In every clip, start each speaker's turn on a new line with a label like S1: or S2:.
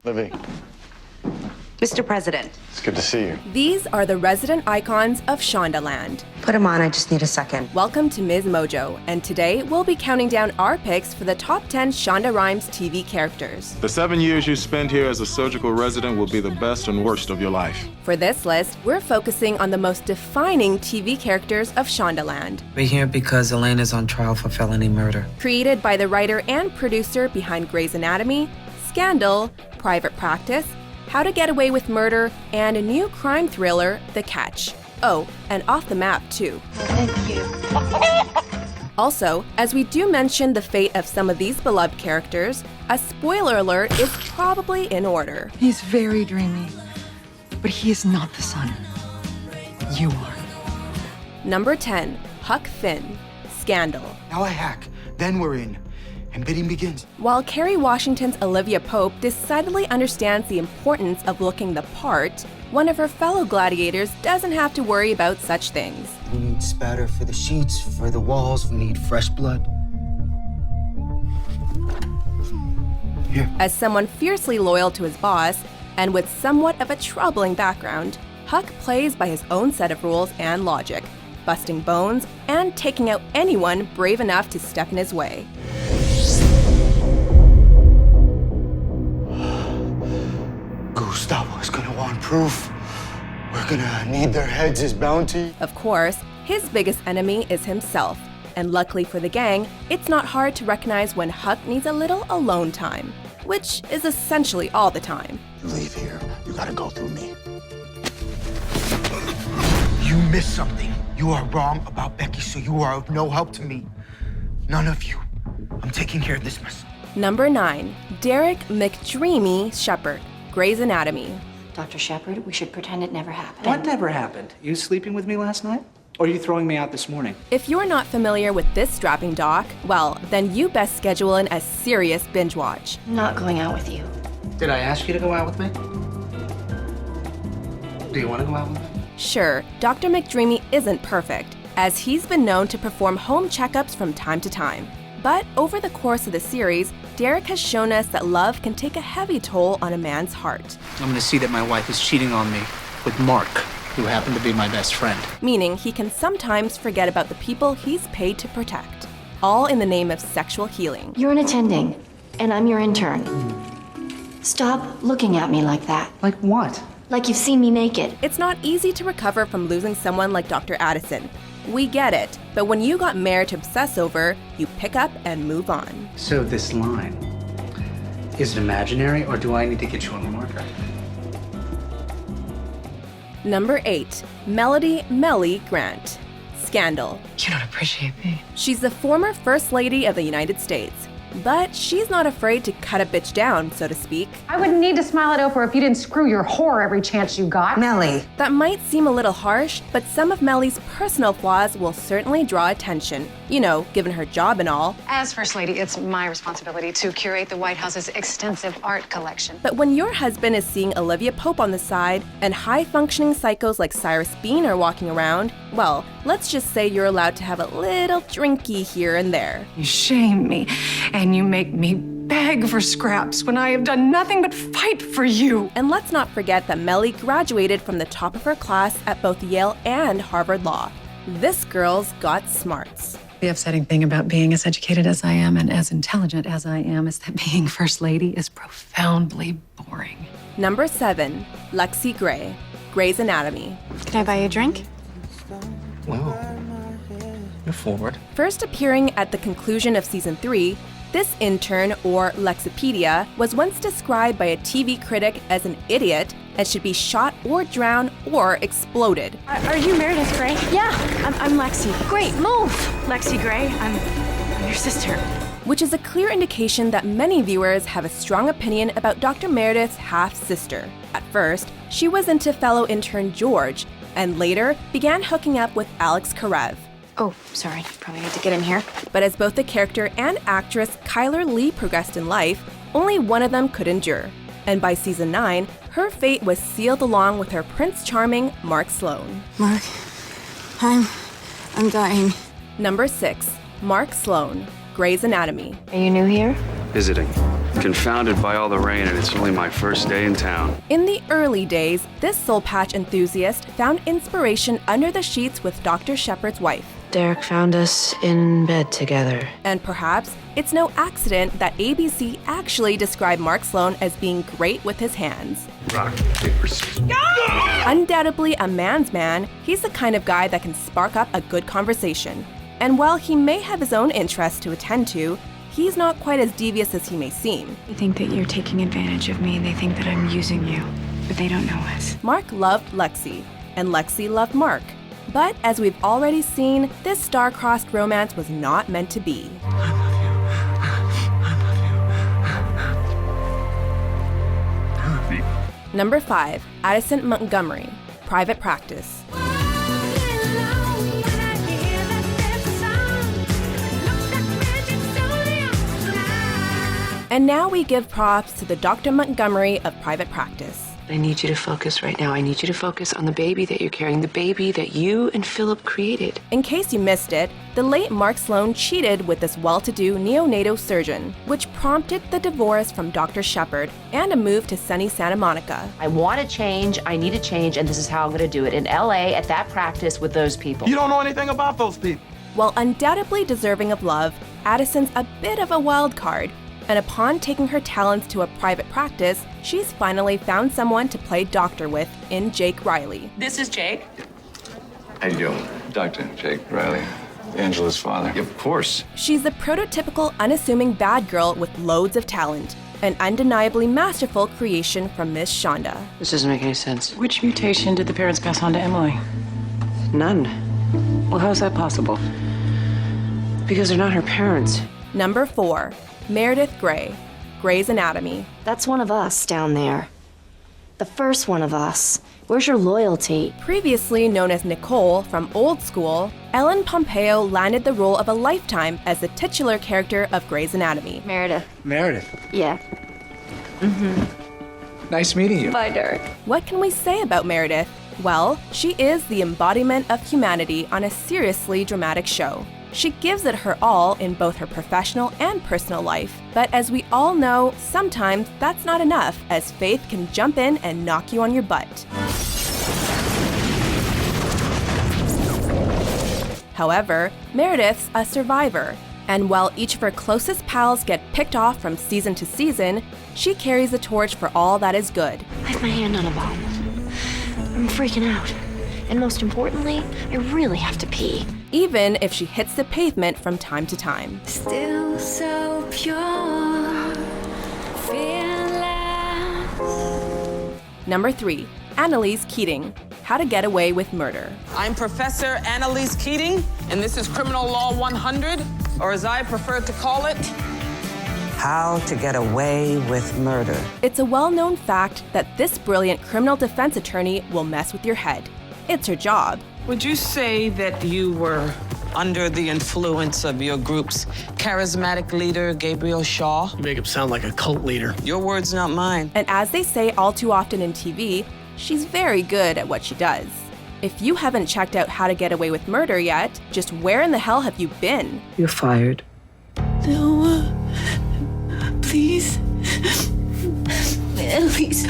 S1: Livy.
S2: Mr. President.
S1: It's good to see you.
S3: These are the resident icons of Shondaland.
S2: Put him on, I just need a second.
S3: Welcome to MsMojo, and today we'll be counting down our picks for the top 10 Shonda Rhimes TV characters.
S4: The 7 years you spend here as a surgical resident will be the best and worst of your life.
S3: For this list, we're focusing on the most defining TV characters of Shondaland.
S5: We're here because Elaine is on trial for felony murder.
S3: Created by the writer and producer behind Grey's Anatomy, Scandal, Private Practice, How to Get Away with Murder, and a new crime thriller, The Catch. Oh, and Off the Map, too.
S2: Thank you.
S3: Also, as we do mention the fate of some of these beloved characters, a spoiler alert is probably in order.
S6: He's very dreamy, but he is not the son. You are.
S3: Number 10, Huck Finn, Scandal.
S7: Now I hack, then we're in, and bidding begins.
S3: While Kerry Washington's Olivia Pope decidedly understands the importance of looking the part, one of her fellow gladiators doesn't have to worry about such things.
S7: We need spatter for the sheets, for the walls, we need fresh blood. Here.
S3: As someone fiercely loyal to his boss, and with somewhat of a troubling background, Huck plays by his own set of rules and logic, busting bones and taking out anyone brave enough to step in his way.
S7: Gustavo's gonna want proof. We're gonna need their heads as bounty.
S3: Of course, his biggest enemy is himself, and luckily for the gang, it's not hard to recognize when Huck needs a little alone time, which is essentially all the time.
S7: You leave here, you gotta go through me. You missed something. You are wrong about Becky, so you are of no help to me. None of you. I'm taking care of this myself.
S3: Number 9, Derek McDreamy Shepard, Grey's Anatomy.
S8: Dr. Shepard, we should pretend it never happened.
S9: What never happened? You sleeping with me last night? Or are you throwing me out this morning?
S3: If you're not familiar with this strapping doc, well, then you best schedule in a serious binge watch.
S8: I'm not going out with you.
S9: Did I ask you to go out with me? Do you want to go out with me?
S3: Sure, Dr. McDreamy isn't perfect, as he's been known to perform home checkups from time to time. But over the course of the series, Derek has shown us that love can take a heavy toll on a man's heart.
S9: I'm gonna see that my wife is cheating on me with Mark, who happened to be my best friend.
S3: Meaning he can sometimes forget about the people he's paid to protect, all in the name of sexual healing.
S8: You're an attending, and I'm your intern. Stop looking at me like that.
S9: Like what?
S8: Like you've seen me naked.
S3: It's not easy to recover from losing someone like Dr. Addison. We get it, but when you got married to obsess over, you pick up and move on.
S9: So this line, is it imaginary, or do I need to get you on the marker?
S3: Number 8, Mellie Grant, Scandal.
S6: You don't appreciate me.
S3: She's the former First Lady of the United States, but she's not afraid to cut a bitch down, so to speak.
S10: I wouldn't need to smile at Oprah if you didn't screw your whore every chance you got.
S2: Mellie.
S3: That might seem a little harsh, but some of Mellie's personal flaws will certainly draw attention. You know, given her job and all.
S10: As First Lady, it's my responsibility to curate the White House's extensive art collection.
S3: But when your husband is seeing Olivia Pope on the side, and high-functioning psychos like Cyrus Bean are walking around, well, let's just say you're allowed to have a little drinky here and there.
S10: You shame me, and you make me beg for scraps when I have done nothing but fight for you.
S3: And let's not forget that Mellie graduated from the top of her class at both Yale and Harvard Law. This girl's got smarts.
S6: The upsetting thing about being as educated as I am and as intelligent as I am is that being First Lady is profoundly boring.
S3: Number 7, Lexie Grey, Grey's Anatomy.
S8: Can I buy you a drink?
S9: Whoa. You're forward.
S3: First appearing at the conclusion of season 3, this intern, or Lexipedia, was once described by a TV critic as an idiot and should be shot or drowned or exploded.
S8: Are you Meredith Grey? Yeah, I'm Lexie. Great, move! Lexie Grey, I'm your sister.
S3: Which is a clear indication that many viewers have a strong opinion about Dr. Meredith's half-sister. At first, she was into fellow intern George, and later began hooking up with Alex Karev.
S8: Oh, sorry, probably need to get in here.
S3: But as both the character and actress Kyler Lee progressed in life, only one of them could endure. And by season 9, her fate was sealed along with her Prince Charming, Mark Sloan.
S11: Mark, I'm dying.
S3: Number 6, Mark Sloan, Grey's Anatomy.
S8: Are you new here?
S4: Visiting.
S1: Confounded by all the rain, and it's only my first day in town.
S3: In the early days, this soul patch enthusiast found inspiration under the sheets with Dr. Shepard's wife.
S2: Derek found us in bed together.
S3: And perhaps it's no accident that ABC actually described Mark Sloan as being great with his hands.
S1: Rock, paper, scissors.
S3: Undoubtedly a man's man, he's the kind of guy that can spark up a good conversation. And while he may have his own interests to attend to, he's not quite as devious as he may seem.
S11: They think that you're taking advantage of me. They think that I'm using you, but they don't know us.
S3: Mark loved Lexie, and Lexie loved Mark. But as we've already seen, this star-crossed romance was not meant to be. Number 5, Addison Montgomery, Private Practice. And now we give props to the Dr. Montgomery of Private Practice.
S2: I need you to focus right now. I need you to focus on the baby that you're carrying, the baby that you and Philip created.
S3: In case you missed it, the late Mark Sloan cheated with this well-to-do neonatal surgeon, which prompted the divorce from Dr. Shepard and a move to sunny Santa Monica.
S12: I want to change, I need to change, and this is how I'm going to do it. In LA, at that practice with those people.
S13: You don't know anything about those people.
S3: While undoubtedly deserving of love, Addison's a bit of a wild card. And upon taking her talents to a private practice, she's finally found someone to play doctor with in Jake Riley.
S14: This is Jake.
S15: How you doing? Dr. Jake Riley, Angela's father. Yeah, of course.
S3: She's the prototypical unassuming bad girl with loads of talent, an undeniably masterful creation from Miss Shonda.
S2: This doesn't make any sense.
S11: Which mutation did the parents pass on to Emily?
S2: None.
S11: Well, how's that possible?
S2: Because they're not her parents.
S3: Number 4, Meredith Grey, Grey's Anatomy.
S8: That's one of us down there. The first one of us. Where's your loyalty?
S3: Previously known as Nicole from Old School, Ellen Pompeo landed the role of a lifetime as the titular character of Grey's Anatomy.
S8: Meredith.
S9: Meredith.
S8: Yeah.
S9: Nice meeting you.
S8: Bye, Derek.
S3: What can we say about Meredith? Well, she is the embodiment of humanity on a seriously dramatic show. She gives it her all in both her professional and personal life, but as we all know, sometimes that's not enough, as Faith can jump in and knock you on your butt. However, Meredith's a survivor, and while each of her closest pals get picked off from season to season, she carries the torch for all that is good.
S8: I have my hand on a bomb. I'm freaking out. And most importantly, I really have to pee.
S3: Even if she hits the pavement from time to time.
S11: Still so pure, fearless.
S3: Number 3, Annalise Keating, How to Get Away with Murder.
S14: I'm Professor Annalise Keating, and this is Criminal Law 100, or as I prefer to call it,
S16: How to Get Away with Murder.
S3: It's a well-known fact that this brilliant criminal defense attorney will mess with your head. It's her job.
S14: Would you say that you were under the influence of your group's charismatic leader, Gabriel Shaw?
S13: You make him sound like a cult leader.
S14: Your words, not mine.
S3: And as they say all too often in TV, she's very good at what she does. If you haven't checked out How to Get Away with Murder yet, just where in the hell have you been?
S16: You're fired.
S11: No, please. Please.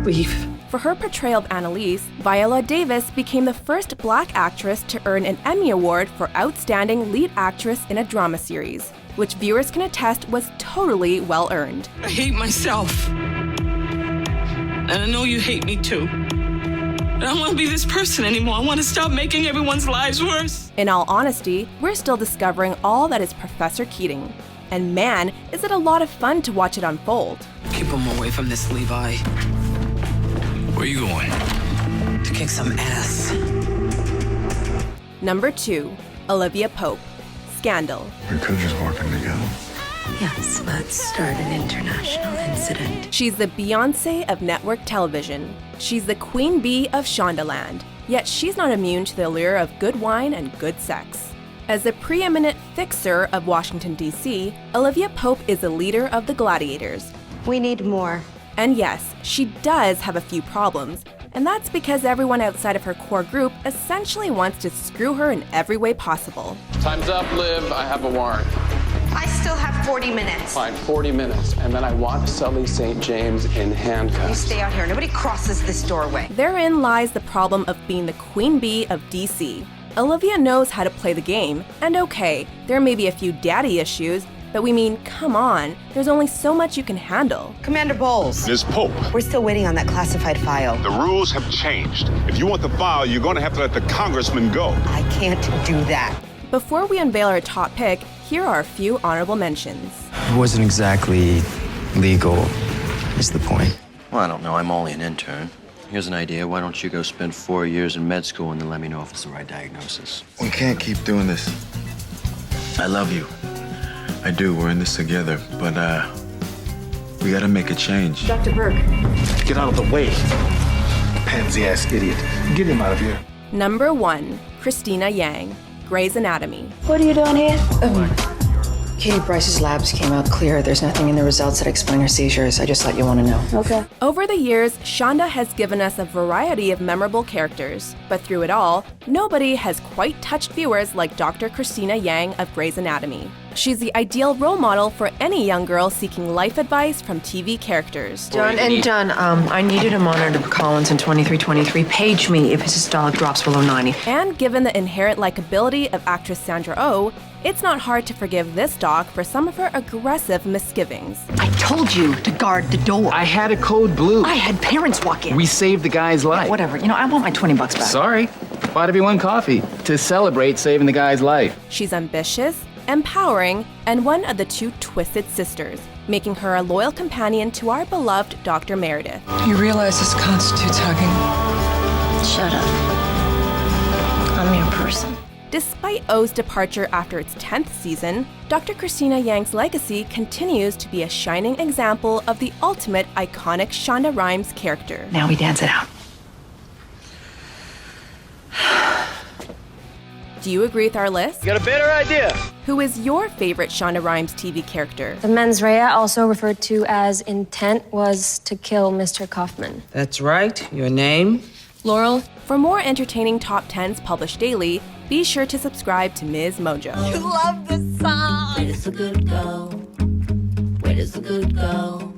S16: Leave.
S3: For her portrayal of Annalise, Viola Davis became the first Black actress to earn an Emmy Award for Outstanding Lead Actress in a Drama Series, which viewers can attest was totally well-earned.
S14: I hate myself. And I know you hate me too. I don't want to be this person anymore. I want to stop making everyone's lives worse.
S3: In all honesty, we're still discovering all that is Professor Keating. And man, is it a lot of fun to watch it unfold.
S5: Keep him away from this, Levi.
S15: Where are you going?
S5: To kick some ass.
S3: Number 2, Olivia Pope, Scandal.
S15: We could just working together.
S16: Yes, let's start an international incident.
S3: She's the Beyoncé of network television. She's the queen bee of Shondaland. Yet she's not immune to the allure of good wine and good sex. As the preeminent fixer of Washington, D.C., Olivia Pope is the leader of the Gladiators.
S2: We need more.
S3: And yes, she does have a few problems, and that's because everyone outside of her core group essentially wants to screw her in every way possible.
S17: Time's up, Liv. I have a warrant. I still have 40 minutes.
S18: Fine, 40 minutes. And then I want Sully St. James in handcuffs.
S17: You stay out here. Nobody crosses this doorway.
S3: Therein lies the problem of being the queen bee of DC. Olivia knows how to play the game, and okay, there may be a few daddy issues, but we mean, come on, there's only so much you can handle.
S17: Commander Bowles.
S19: Ms. Pope.
S17: We're still waiting on that classified file.
S19: The rules have changed. If you want the file, you're going to have to let the congressman go.
S17: I can't do that.
S3: Before we unveil our top pick, here are a few honorable mentions.
S20: It wasn't exactly legal, is the point.
S21: Well, I don't know. I'm only an intern. Here's an idea. Why don't you go spend 4 years in med school and then let me know if it's the right diagnosis?
S4: We can't keep doing this. I love you. I do. We're in this together. But, we gotta make a change.
S17: Dr. Burke.
S13: Get out of the way. Pansy-ass idiot. Get him out of here.
S3: Number 1, Cristina Yang, Grey's Anatomy.
S22: What are you doing here? Katie Bryce's labs came out clear. There's nothing in the results that explain her seizures. I just thought you want to know. Okay.
S3: Over the years, Shonda has given us a variety of memorable characters, but through it all, nobody has quite touched viewers like Dr. Cristina Yang of Grey's Anatomy. She's the ideal role model for any young girl seeking life advice from TV characters.
S22: Done and done. I need you to monitor Collins in 2323. Page me if his systolic drops below 90.
S3: And given the inherent likability of actress Sandra Oh, it's not hard to forgive this doc for some of her aggressive misgivings.
S22: I told you to guard the door.
S9: I had a code blue.
S22: I had parents walk in.
S9: We saved the guy's life.
S22: Whatever. You know, I want my $20 back.
S9: Sorry. Bought everyone coffee to celebrate saving the guy's life.
S3: She's ambitious, empowering, and one of the two twisted sisters, making her a loyal companion to our beloved Dr. Meredith.
S22: You realize this constitutes hugging?
S8: Shut up. I'm your person.
S3: Despite O's departure after its 10th season, Dr. Cristina Yang's legacy continues to be a shining example of the ultimate iconic Shonda Rhimes character.
S22: Now we dance it out.
S3: Do you agree with our list?
S13: Got a better idea.
S3: Who is your favorite Shonda Rhimes TV character?
S23: The mens rea, also referred to as intent, was to kill Mr. Kaufman.
S24: That's right. Your name?
S3: Laurel. For more entertaining top 10s published daily, be sure to subscribe to MsMojo.
S16: You love this song. Where does the good go? Where does the good go?